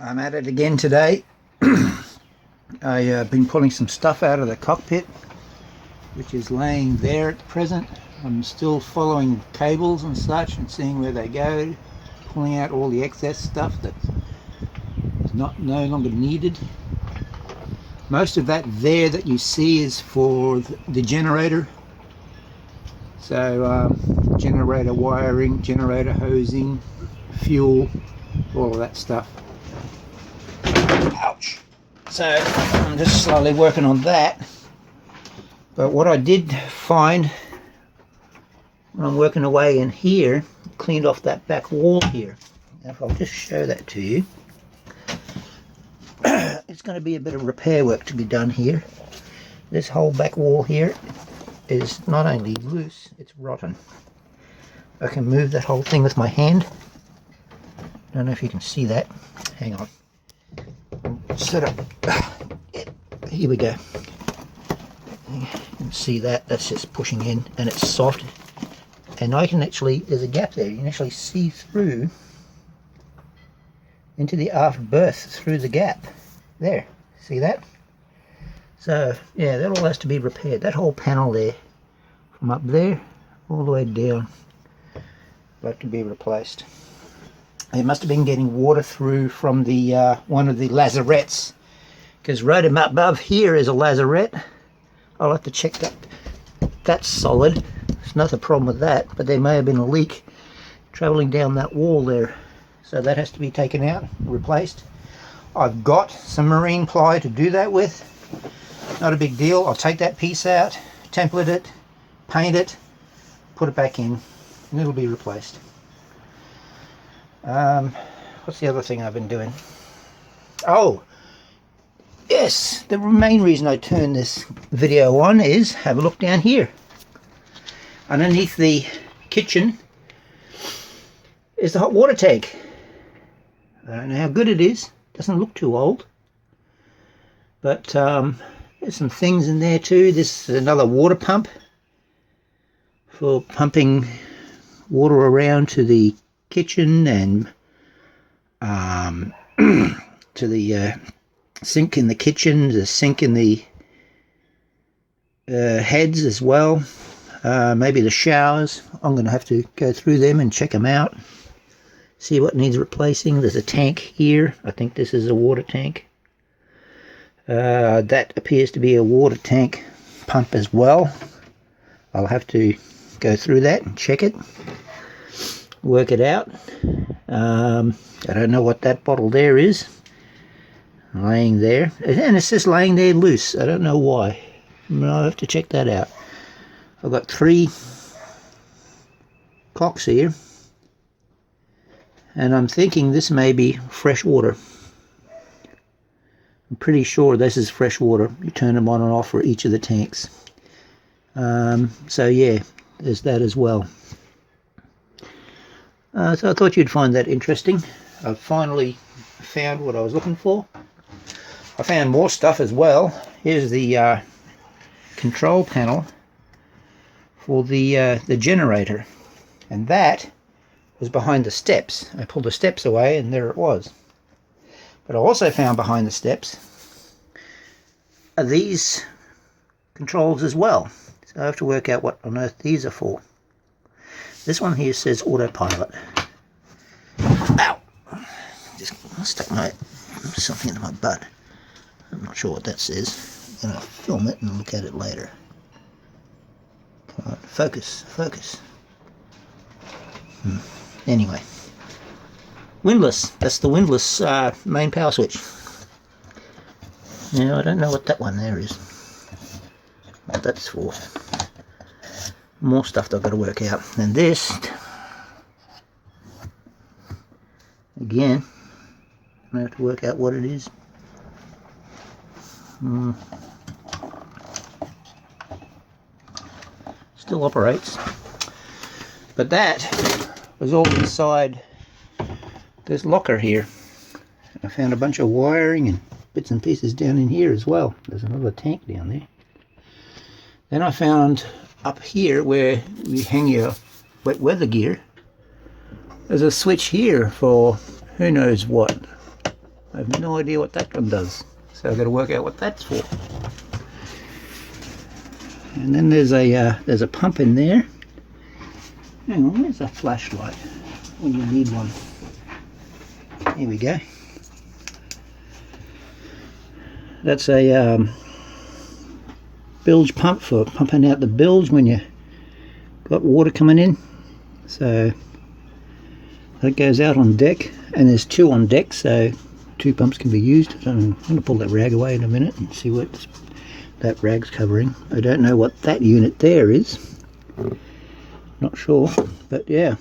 I'm at it again today. I've been pulling some stuff out of the cockpit, which is laying there at present. I'm still following cables and such and seeing where they go, pulling out all the excess stuff that is no longer needed. Most of that there that you see is for the generator. So generator wiring, generator hosing, fuel, all of that stuff. Ouch! So I'm just slowly working on that. But what I did find when I'm working away in here, cleaned off that back wall here. Now if I'll just show that to you. It's going to be a bit of repair work to be done here. This whole back wall here is not only loose, it's rotten. I can move that whole thing with my hand. Don't know if you can see that. Hang on. Set up. Here we go. You can see that. That's just pushing in, and it's soft. And I can actually, there's a gap there. You can actually see through into the aft berth through the gap. There. See that? So yeah, that all has to be repaired. That whole panel there, from up there all the way down, got to be replaced. It must have been getting water through from the one of the lazarettes, because right above here is a lazarette. I'll have to check that. That's solid. There's not a problem with that, but there may have been a leak traveling down that wall there, so that has to be taken out, replaced. I've got some marine ply to do that with. Not a big deal. I'll take that piece out, template it, paint it, put it back in, and it'll be replaced. What's the other thing I've been doing? Oh, yes, the main reason I turned this video on is have a look down here. Underneath the kitchen is the hot water tank. I don't know how good it is. Doesn't look too old. But there's some things in there too. This is another water pump for pumping water around to the kitchen and to the sink in the kitchen, the sink in the heads as well, maybe the showers. I'm going to have to go through them and check them out, see what needs replacing. There's a tank here. I think this is a water tank. That appears to be a water tank pump as well. I'll have to go through that and check it, work it out. I don't know what that bottle there is laying there, and it's just laying there loose. I don't know why. I'll have to check that out. I've got 3 cocks here, and I'm thinking this may be fresh water. I'm pretty sure this is fresh water. You turn them on and off for each of the tanks. So yeah, there's that as well. So I thought you'd find that interesting. I've finally found what I was looking for. I found more stuff as well. Here's the control panel for the generator, and that was behind the steps. I pulled the steps away and there it was. But I also found behind the steps are these controls as well. So I have to work out what on earth these are for. This one here says autopilot. Ow! Just stuck something into my butt. I'm not sure what that says. I'm going to film it and look at it later. Come on, focus, focus. Anyway. Windlass. That's the windlass main power switch. Now I don't know what that one there is. What that's for. More stuff that I've got to work out. And this, again, I have to work out what it is. Still operates. But that was all inside this locker here. I found a bunch of wiring and bits and pieces down in here as well. There's another tank down there. Then I found up here where we hang your wet weather gear, there's a switch here for who knows what. I have no idea what that one does, so I've got to work out what that's for. And then there's a pump in there. Hang on, where's that flashlight when you need one? Here we go. That's a bilge pump for pumping out the bilge when you got water coming in. So that goes out on deck, and there's two on deck, so two pumps can be used. I'm going to pull that rag away in a minute and see what that rag's covering. I don't know what that unit there is. Not sure, but yeah.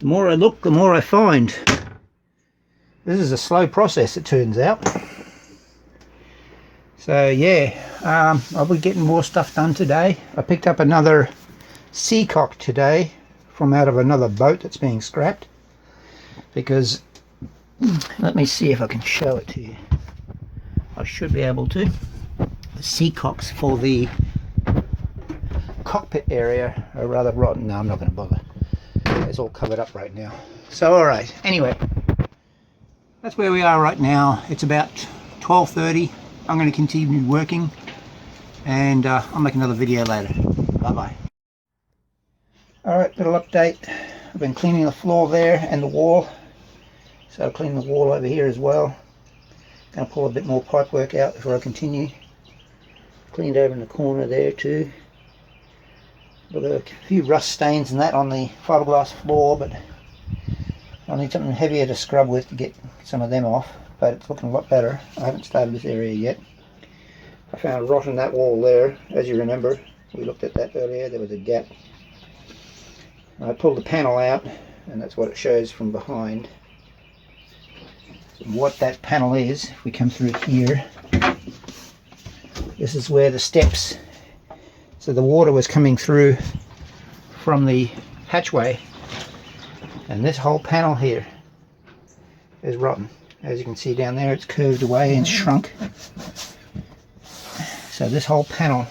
The more I look, the more I find. This is a slow process, it turns out. So yeah, I'll be getting more stuff done today. I picked up another seacock today from out of another boat that's being scrapped, because let me see if I can show it to you. I should be able to. The seacocks for the cockpit area are rather rotten. No, I'm not going to bother. It's all covered up right now. So alright, anyway, that's where we are right now. It's about 12:30. I'm going to continue working, and I'll make another video later. Bye bye. Alright, little update. I've been cleaning the floor there and the wall, so I'll clean the wall over here as well. Going to pull a bit more pipe work out before I continue. Cleaned over in the corner there too. Got a few rust stains and that on the fiberglass floor, but I need something heavier to scrub with to get some of them off, but it's looking a lot better. I haven't started this area yet. I found rot in that wall there. As you remember, we looked at that earlier, there was a gap. I pulled the panel out, and that's what it shows from behind. So what that panel is, if we come through here, this is where the steps, so the water was coming through from the hatchway, and this whole panel here is rotten. As you can see down there, it's curved away and shrunk. So this whole panel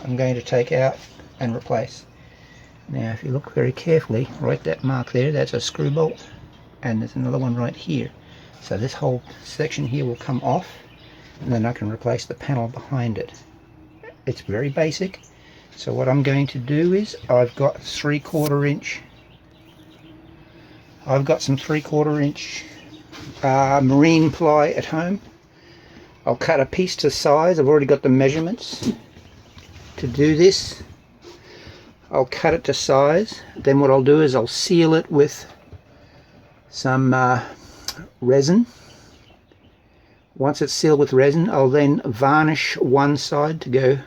I'm going to take out and replace. Now if you look very carefully, right, that mark there, that's a screw bolt, and there's another one right here. So this whole section here will come off, and then I can replace the panel behind it. It's very basic. So what I'm going to do is, I've got some 3/4 inch marine ply at home. I'll cut a piece to size. I've already got the measurements to do this. I'll cut it to size. Then what I'll do is I'll seal it with some resin. Once it's sealed with resin, I'll then varnish one side to go.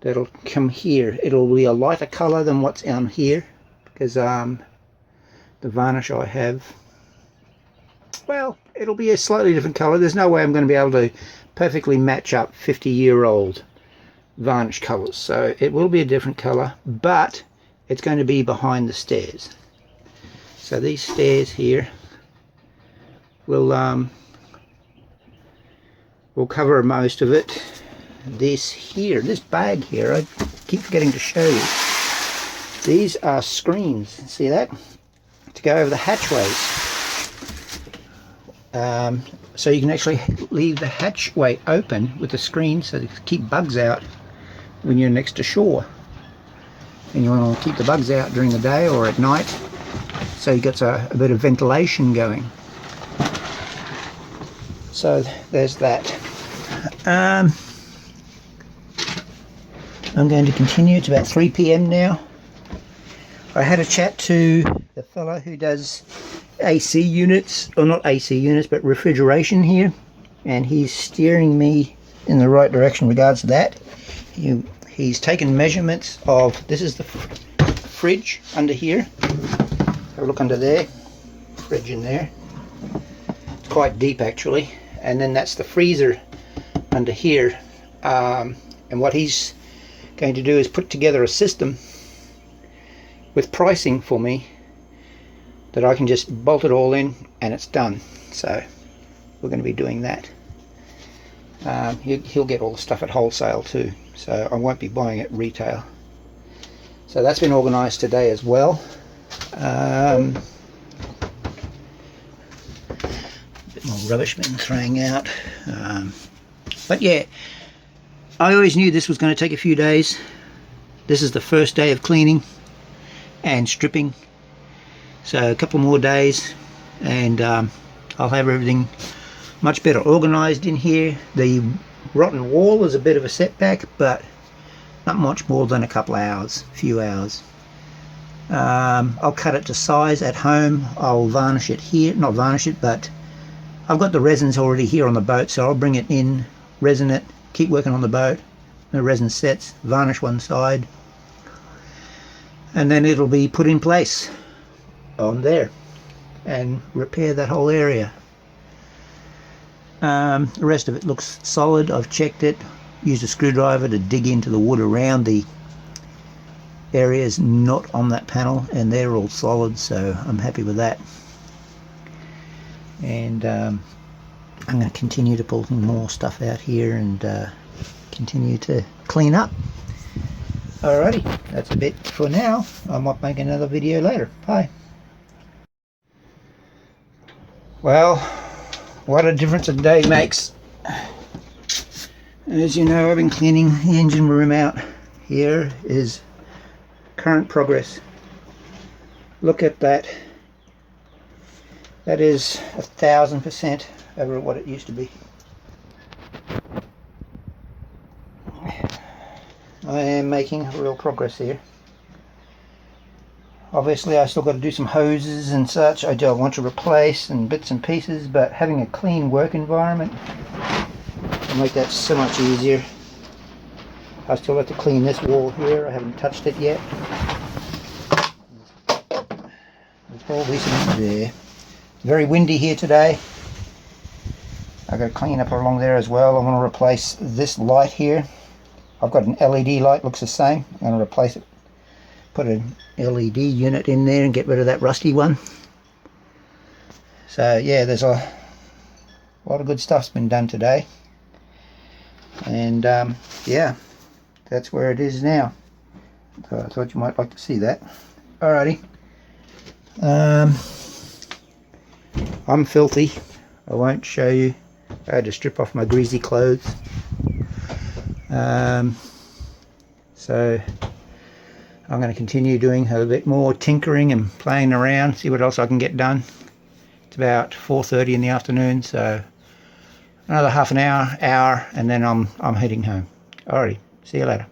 That'll come here. It'll be a lighter color than what's on here, because the varnish I have, well, it'll be a slightly different color. There's no way I'm going to be able to perfectly match up 50-year-old varnish colors, so it will be a different color, but it's going to be behind the stairs. So these stairs here will cover most of it. This bag here, I keep forgetting to show you. These are screens, see that? To go over the hatchways. So you can actually leave the hatchway open with the screen, so to keep bugs out when you're next to shore. And you want to keep the bugs out during the day or at night, so you get a bit of ventilation going. So there's that. I'm going to continue. It's about 3 p.m. now. I had a chat to the fellow who does AC units, or not AC units, but refrigeration here, and he's steering me in the right direction in regards to that. He's taken measurements of, this is the fridge under here. Have a look under there, fridge in there. It's quite deep actually. And then that's the freezer under here. And what he's going to do is put together a system with pricing for me that I can just bolt it all in and it's done. So we're going to be doing that. He'll get all the stuff at wholesale too, so I won't be buying it retail. So that's been organised today as well. more rubbish been throwing out. But yeah, I always knew this was going to take a few days. This is the first day of cleaning and stripping, so a couple more days and I'll have everything much better organized in here. The rotten wall is a bit of a setback, but not much more than a couple hours, few hours. I'll cut it to size at home. I'll varnish it here, not varnish it, but I've got the resins already here on the boat, so I'll bring it in, resin it, keep working on the boat. The resin sets, varnish one side, and then it'll be put in place on there and repair that whole area. The rest of it looks solid. I've checked it, used a screwdriver to dig into the wood around the areas not on that panel, and they're all solid, so I'm happy with that. And I'm going to continue to pull some more stuff out here and continue to clean up. Alrighty, that's a bit for now. I might make another video later. Bye. Well, what a difference a day makes. As you know, I've been cleaning the engine room out. Here is current progress. Look at that. That is 1000% over what it used to be. I am making real progress here. Obviously I still got to do some hoses and such I do want to replace and bits and pieces, but having a clean work environment will make that so much easier. I still have to clean this wall here. I haven't touched it yet. There's probably some there. Very windy here today. I've got to clean up along there as well. I want to replace this light here. I've got an LED light, looks the same. I'm going to replace it. Put an LED unit in there and get rid of that rusty one. So yeah, there's a lot of good stuff's been done today. And yeah, that's where it is now. So I thought you might like to see that. Alrighty. I'm filthy. I won't show you. I had to strip off my greasy clothes. So I'm going to continue doing a bit more tinkering and playing around, see what else I can get done. It's about 4:30 in the afternoon, so another half an hour, and then I'm heading home. Alrighty, see you later.